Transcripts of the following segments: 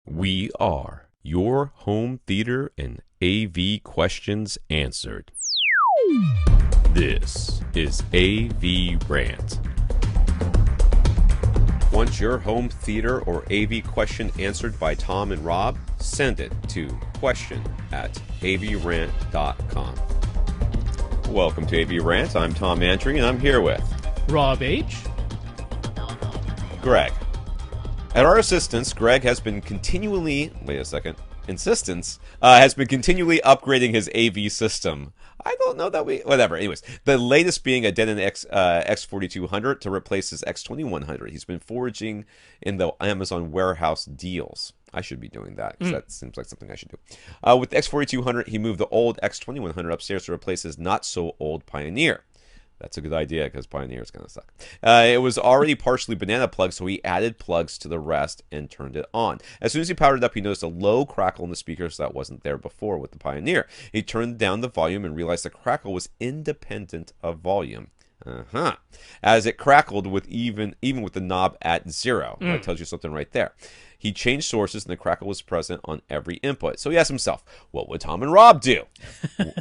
We are your home theater and AV questions answered. This is AVRant. Want your home theater or AV question answered by Tom and Rob? Send it to question@avrant.com. Welcome to AVRant. I'm Tom Andry, and I'm here with Rob H. Greg. At our assistance, Greg has been continually... has been continually upgrading his AV system. I don't know that we... Whatever. Anyways, the latest being a Denon X4200 to replace his X2100. He's been foraging in the Amazon warehouse deals. I should be doing that, because that seems like something I should do. With the X4200, he moved the old X2100 upstairs to replace his not-so-old Pioneer. That's a good idea, because Pioneers kind of suck. It was already partially banana plugged, so he added plugs to the rest and turned it on. As soon as he powered it up, he noticed a low crackle in the speakers that wasn't there before with the Pioneer. He turned down the volume and realized the crackle was independent of volume. As it crackled with even with the knob at 0. That tells you something right there. He changed sources, and the crackle was present on every input. So he asked himself, what would Tom and Rob do?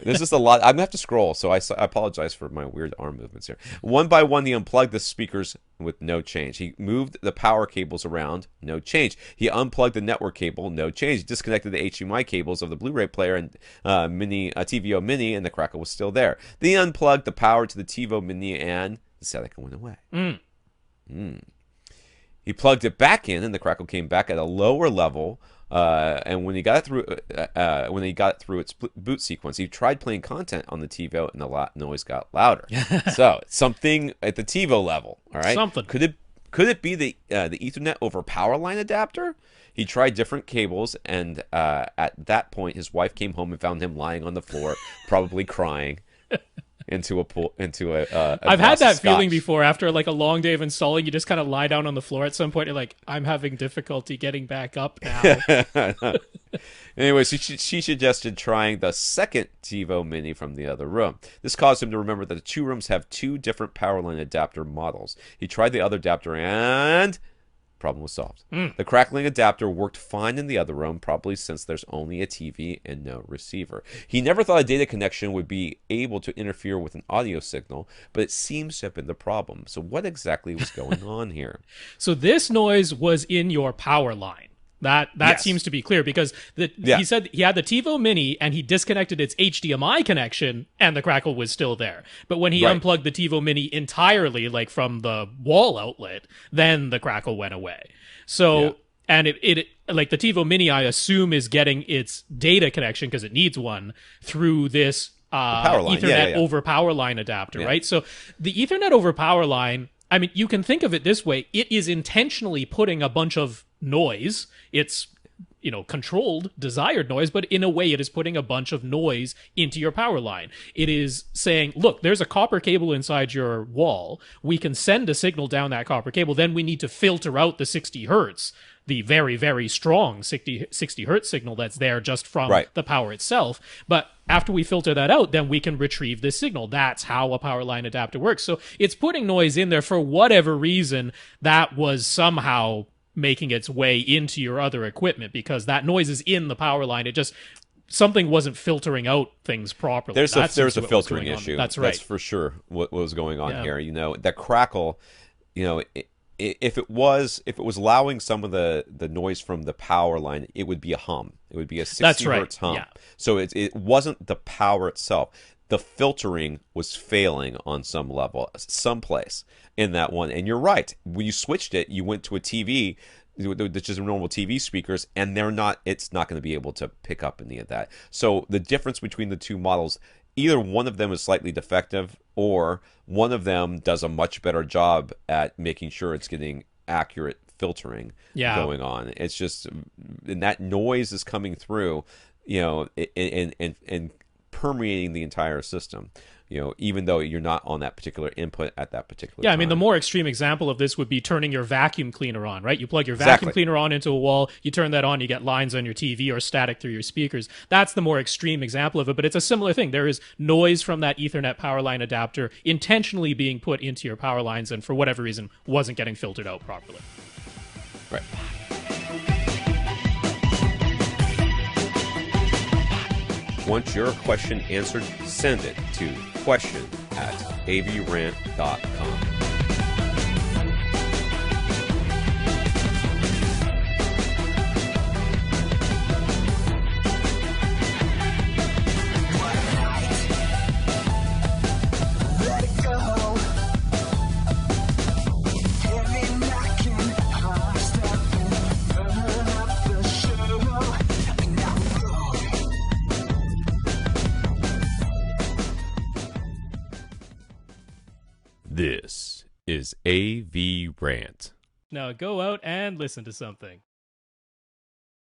This is a lot. I'm going to have to scroll, so I apologize for my weird arm movements here. One by one, he unplugged the speakers with no change. He moved the power cables around, no change. He unplugged the network cable, no change. He disconnected the HDMI cables of the Blu-ray player and TiVo Mini, and the crackle was still there. Then he unplugged the power to the TiVo Mini, and the static went away. He plugged it back in, and the crackle came back at a lower level. And when he got it through its boot sequence, he tried playing content on the TiVo, and the noise got louder. So something at the TiVo level. All right, something. Could it be the Ethernet over powerline adapter? He tried different cables, and at that point, his wife came home and found him lying on the floor, probably crying. Into a I've had that feeling before. After like a long day of installing, you just kind of lie down on the floor at some point. You're like, I'm having difficulty getting back up now. Anyway, she suggested trying the second TiVo Mini from the other room. This caused him to remember that the two rooms have two different powerline adapter models. He tried the other adapter, and problem was solved. The crackling adapter worked fine in the other room, probably since there's only a TV and no receiver. He never thought a data connection would be able to interfere with an audio signal, but it seems to have been the problem. So what exactly was going on here? So this noise was in your power line. That yes. Seems to be clear, because he said he had the TiVo Mini and he disconnected its HDMI connection and the crackle was still there. But when he unplugged the TiVo Mini entirely, like from the wall outlet, then the crackle went away. So, and it like the TiVo Mini, I assume, is getting its data connection, because it needs one, through this Ethernet over power line adapter, right? So the Ethernet over power line, I mean, you can think of it this way. It is intentionally putting a bunch of noise. It's, controlled, desired noise, but in a way it is putting a bunch of noise into your power line. It is saying, look, there's a copper cable inside your wall. We can send a signal down that copper cable. Then we need to filter out the 60 hertz, the very, very strong 60 hertz signal that's there just from the power itself. But after we filter that out, then we can retrieve this signal. That's how a power line adapter works. So it's putting noise in there for whatever reason that was somehow making its way into your other equipment, because that noise is in the power line. It just, something wasn't filtering out things properly. There's a filtering issue. That's right. That's for sure what was going on here. That crackle, if it was allowing some of the noise from the power line, it would be a hum. It would be a 60 hertz hum. Yeah. So it wasn't the power itself. The filtering was failing on some level, someplace in that one. And you're right. When you switched it, you went to a TV, which is normal TV speakers, and it's not going to be able to pick up any of that. So the difference between the two models, either one of them is slightly defective, or one of them does a much better job at making sure it's getting accurate filtering going on. It's just, and that noise is coming through, and permeating the entire system, even though you're not on that particular input at that particular time. I mean, the more extreme example of this would be turning your vacuum cleaner on, right? You plug your vacuum cleaner on into a wall, you turn that on, you get lines on your TV or static through your speakers. That's the more extreme example of it, but it's a similar thing. There is noise from that Ethernet power line adapter intentionally being put into your power lines, and for whatever reason wasn't getting filtered out properly. Right. want your question answered, send it to question@avrant.com. This is AVRant. Now go out and listen to something.